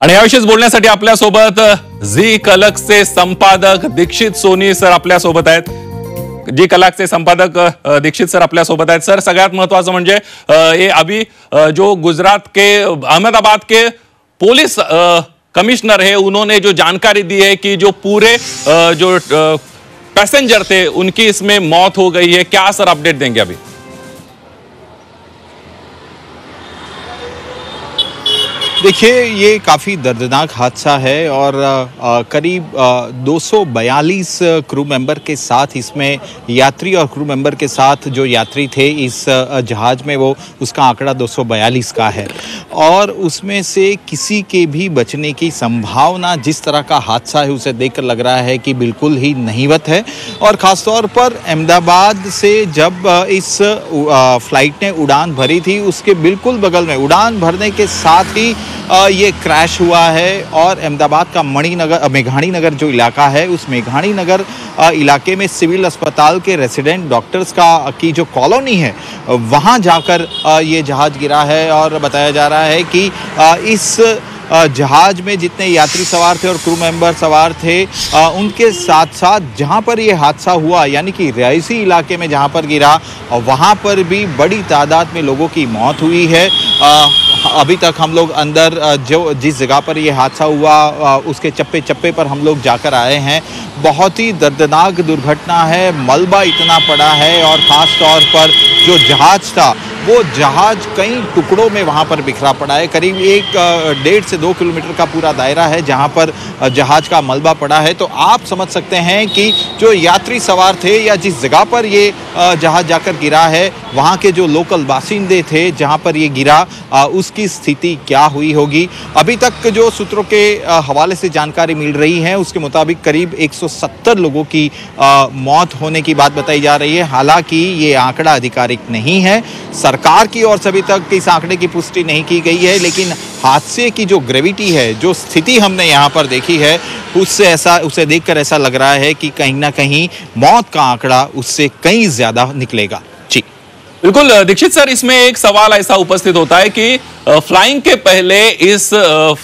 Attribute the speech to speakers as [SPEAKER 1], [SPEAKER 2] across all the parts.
[SPEAKER 1] आणि याविषयीच बोलण्यासाठी आपल्यासोबत झी कलकचे संपादक दीक्षित सोनी सर आपल्यासोबत आहेत। जी कलकचे संपादक दीक्षित सर आपल्यासोबत आहेत। सर, सगळ्यात महत्त्वाचं म्हणजे ये अभी जो गुजरात के अहमदाबाद के पुलिस कमिश्नर है, उन्होंने जो जानकारी दी है कि जो पूरे जो पैसेंजर थे उनकी इसमें मौत हो गई है। क्या सर अपडेट देंगे अभी?
[SPEAKER 2] देखिए, ये काफ़ी दर्दनाक हादसा है और करीब 242 क्रू मेंबर के साथ, इसमें यात्री और क्रू मेंबर के साथ जो यात्री थे इस जहाज़ में, वो उसका आंकड़ा 242 का है और उसमें से किसी के भी बचने की संभावना, जिस तरह का हादसा है उसे देखकर लग रहा है कि बिल्कुल ही नहीवत है। और ख़ास तौर पर अहमदाबाद से जब इस फ्लाइट ने उड़ान भरी थी, उसके बिल्कुल बगल में उड़ान भरने के साथ ही ये क्रैश हुआ है और अहमदाबाद का मेघाणी नगर जो इलाका है, उस मेघाणी नगर इलाके में सिविल अस्पताल के रेसिडेंट डॉक्टर्स की जो कॉलोनी है, वहाँ जाकर ये जहाज़ गिरा है। और बताया जा रहा है कि इस जहाज में जितने यात्री सवार थे और क्रू मेंबर सवार थे, उनके साथ साथ जहां पर ये हादसा हुआ, यानी कि रिहायशी इलाके में जहां पर गिरा, वहां पर भी बड़ी तादाद में लोगों की मौत हुई है। अभी तक हम लोग अंदर जिस जगह पर ये हादसा हुआ उसके चप्पे चप्पे पर हम लोग जाकर आए हैं। बहुत ही दर्दनाक दुर्घटना है, मलबा इतना पड़ा है और ख़ास तौर पर जो जहाज़ था वो जहाज़ कई टुकड़ों में वहाँ पर बिखरा पड़ा है। करीब 1.5 से 2 किलोमीटर का पूरा दायरा है जहाँ पर जहाज़ का मलबा पड़ा है। तो आप समझ सकते हैं कि जो यात्री सवार थे या जिस जगह पर ये जहाज़ जाकर गिरा है, वहाँ के जो लोकल बासिंदे थे जहाँ पर ये गिरा, उसकी स्थिति क्या हुई होगी। अभी तक जो सूत्रों के हवाले से जानकारी मिल रही है, उसके मुताबिक करीब 170 लोगों की मौत होने की बात बताई जा रही है। हालांकि ये आंकड़ा आधिकारिक नहीं है, सरकार की ओर से अभी तक इस आंकड़े की पुष्टि नहीं की गई है, लेकिन हादसे की जो ग्रेविटी है, जो स्थिति हमने यहाँ पर देखी है, उसे देखकर ऐसा लग रहा है कि कहीं ना कहीं मौत का आंकड़ा उससे कहीं ज्यादा निकलेगा। जी
[SPEAKER 1] बिल्कुल दीक्षित सर, इसमें एक सवाल ऐसा उपस्थित होता है कि फ्लाइंग के पहले इस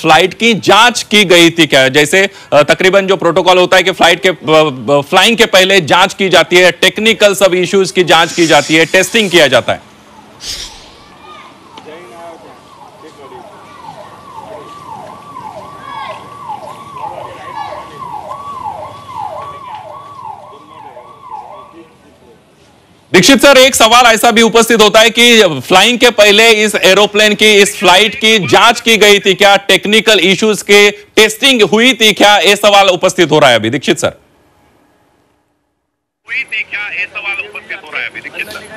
[SPEAKER 1] फ्लाइट की जांच की गई थी क्या? जैसे तकरीबन जो प्रोटोकॉल होता है कि फ्लाइंग के पहले जांच की जाती है, टेक्निकल सब इश्यूज की जांच की जाती है, टेस्टिंग किया जाता है। दीक्षित सर, एक सवाल ऐसा भी उपस्थित होता है कि फ्लाइंग के पहले इस एरोप्लेन की, इस फ्लाइट की जांच की गई थी क्या? टेक्निकल इश्यूज के टेस्टिंग हुई थी क्या? ये सवाल उपस्थित हो रहा है अभी दीक्षित सर। हुई थी क्या? ये सवाल उपस्थित हो रहा है अभी दीक्षित सर।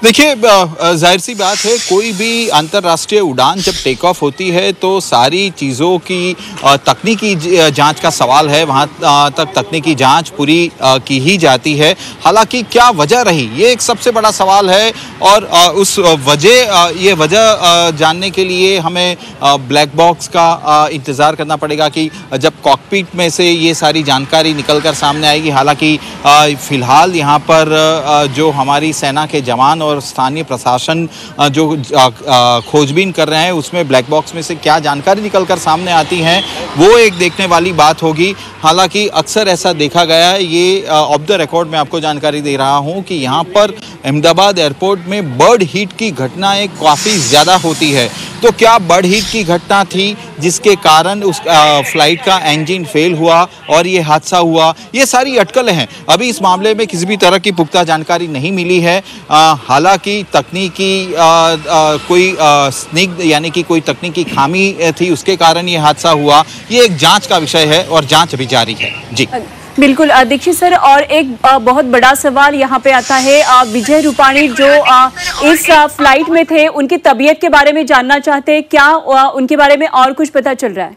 [SPEAKER 2] देखिए, जाहिर सी बात है, कोई भी अंतर्राष्ट्रीय उड़ान जब टेक ऑफ होती है तो सारी चीज़ों की तकनीकी जांच का सवाल है, वहाँ तक तकनीकी जांच पूरी की ही जाती है। हालांकि क्या वजह रही, ये एक सबसे बड़ा सवाल है और उस ये वजह जानने के लिए हमें ब्लैक बॉक्स का इंतज़ार करना पड़ेगा कि जब कॉकपिट में से ये सारी जानकारी निकल कर सामने आएगी। हालांकि फ़िलहाल यहाँ पर जो हमारी सेना के जवान और स्थानीय प्रशासन जो खोजबीन कर रहे हैं, उसमें ब्लैक बॉक्स में से क्या जानकारी निकलकर सामने आती है, वो एक देखने वाली बात होगी। हालांकि अक्सर ऐसा देखा गया है, ये ऑफ द रिकॉर्ड में आपको जानकारी दे रहा हूं कि यहाँ पर अहमदाबाद एयरपोर्ट में बर्ड हीट की घटनाएं काफ़ी ज़्यादा होती है। तो क्या बर्ड हीट की घटना थी जिसके कारण उस फ्लाइट का इंजन फेल हुआ और ये हादसा हुआ? ये सारी अटकलें हैं। अभी इस मामले में किसी भी तरह की पुख्ता जानकारी नहीं मिली है। हालांकि तकनीकी कोई स्निग्ध यानी कि कोई तकनीकी खामी थी, उसके कारण ये हादसा हुआ। ये एक जांच का विषय है और जांच अभी जारी है। जी
[SPEAKER 3] बिल्कुल दीक्षित सर, और एक बहुत बड़ा सवाल यहाँ पे आता है, विजय रूपाणी जो इस फ्लाइट में थे, उनकी तबीयत के बारे में जानना चाहते हैं। क्या उनके बारे में और कुछ पता चल रहा है?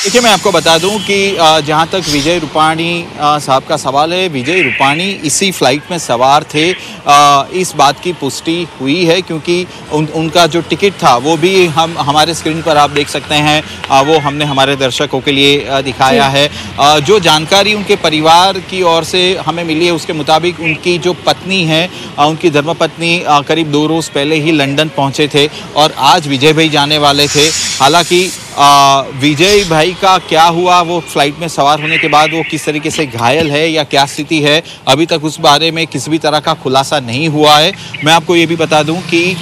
[SPEAKER 2] देखिए, मैं आपको बता दूं कि जहां तक विजय रूपाणी साहब का सवाल है, विजय रूपाणी इसी फ्लाइट में सवार थे। इस बात की पुष्टि हुई है क्योंकि उनका जो टिकट था वो भी हमारे स्क्रीन पर आप देख सकते हैं, वो हमने हमारे दर्शकों के लिए दिखाया है। जो जानकारी उनके परिवार की ओर से हमें मिली है उसके मुताबिक उनकी जो पत्नी है, उनकी धर्मपत्नी करीब 2 रोज़ पहले ही लंदन पहुंचे थे और आज विजय भाई जाने वाले थे। हालांकि विजय भाई का क्या हुआ, वो फ्लाइट में सवार होने के बाद वो किस तरीके से घायल है या क्या स्थिति है, अभी तक उस बारे में किसी भी तरह का खुलासा नहीं हुआ है। मैं आपको ये भी बता दूं कि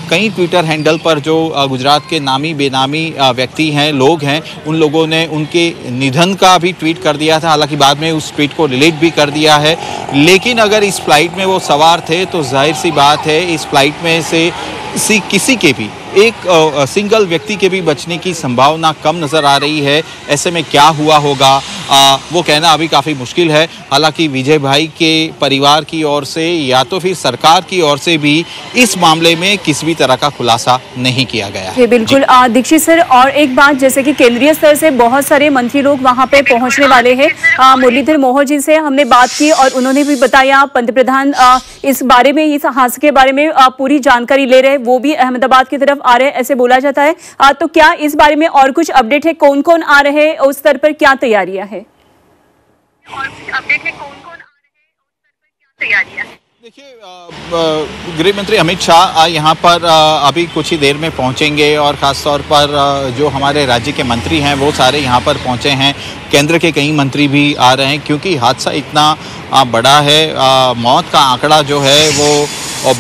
[SPEAKER 2] कई ट्विटर हैंडल पर जो गुजरात के नामी बेनामी व्यक्ति हैं, लोग हैं, उन लोगों ने उनके निधन का भी ट्वीट कर दिया था। हालांकि बाद में उस ट्वीट को डिलीट भी कर दिया है। लेकिन अगर इस फ्लाइट में वो सवार थे तो जाहिर सी बात है इस फ्लाइट में से किसी के भी एक सिंगल व्यक्ति के भी बचने की संभावना कम नज़र आ रही है। ऐसे में क्या हुआ होगा वो कहना अभी काफ़ी मुश्किल है। हालांकि विजय भाई के परिवार की ओर से या तो फिर सरकार की ओर से भी इस मामले में किसी भी तरह का खुलासा नहीं किया गया है।
[SPEAKER 3] बिल्कुल दीक्षित सर, और एक बात, जैसे कि केंद्रीय स्तर से बहुत सारे मंत्री लोग वहां पे पहुंचने वाले हैं। मुरलीधर मोहोळ जी से हमने बात की और उन्होंने भी बताया, पंतप्रधान इस बारे में, इस हादसे के बारे में पूरी जानकारी ले रहे हैं, वो भी अहमदाबाद की तरफ आ रहे हैं, ऐसे बोला जाता है। तो क्या इस बारे में और कुछ अपडेट है? कौन कौन आ रहे हैं, उस स्तर पर क्या तैयारियां हैं?
[SPEAKER 4] और कुछ अपडेट है, कौन-कौन आ रहे हैं, उस स्तर पर क्या तैयारियां हैं?
[SPEAKER 2] देखिए, गृह मंत्री अमित शाह यहाँ पर अभी कुछ ही देर में पहुँचेंगे और ख़ास तौर पर जो हमारे राज्य के मंत्री हैं वो सारे यहाँ पर पहुँचे हैं। केंद्र के कई मंत्री भी आ रहे हैं क्योंकि हादसा इतना बड़ा है। मौत का आंकड़ा जो है वो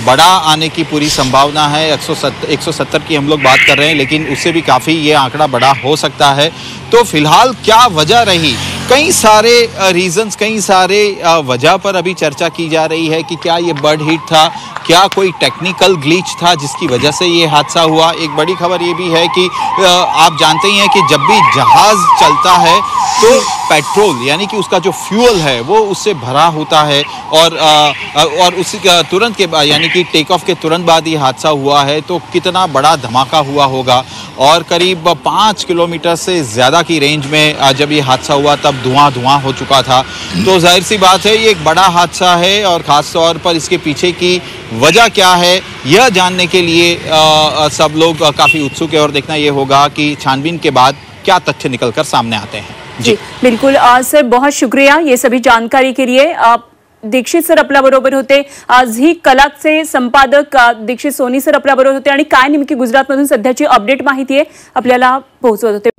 [SPEAKER 2] बड़ा आने की पूरी संभावना है। 170 की हम लोग बात कर रहे हैं, लेकिन उससे भी काफ़ी ये आंकड़ा बड़ा हो सकता है। तो फिलहाल क्या वजह रही, कई सारे रीजंस, कई सारे वजह पर अभी चर्चा की जा रही है कि क्या ये बर्ड हीट था, क्या कोई टेक्निकल ग्लिच था जिसकी वजह से ये हादसा हुआ। एक बड़ी खबर ये भी है कि आप जानते ही हैं कि जब भी जहाज़ चलता है तो पेट्रोल यानी कि उसका जो फ्यूल है वो उससे भरा होता है और उसी तुरंत के बाद यानी कि टेक ऑफ के तुरंत बाद ये हादसा हुआ है। तो कितना बड़ा धमाका हुआ होगा और करीब 5 किलोमीटर से ज़्यादा की रेंज में जब ये हादसा हुआ तब धुआं हो चुका था। तो जाहिर सी बात है ये एक बड़ा हादसा है और ख़ास तौर पर इसके पीछे की वजह क्या है यह जानने के लिए सब लोग काफ़ी उत्सुक है और देखना ये होगा कि छानबीन के बाद क्या तथ्य निकलकर सामने आते हैं।
[SPEAKER 3] जी बिल्कुल सर, बहुत शुक्रिया ये सभी जानकारी के लिए। दीक्षित सर आपल्या बरोबर होते, झी कलाकचे संपादक दीक्षित सोनी सर आपल्या बरोबर होते आणि काय नेमकी गुजरातमधून सध्याची अपडेट माहिती आहे आपल्याला पोहोचवत होते।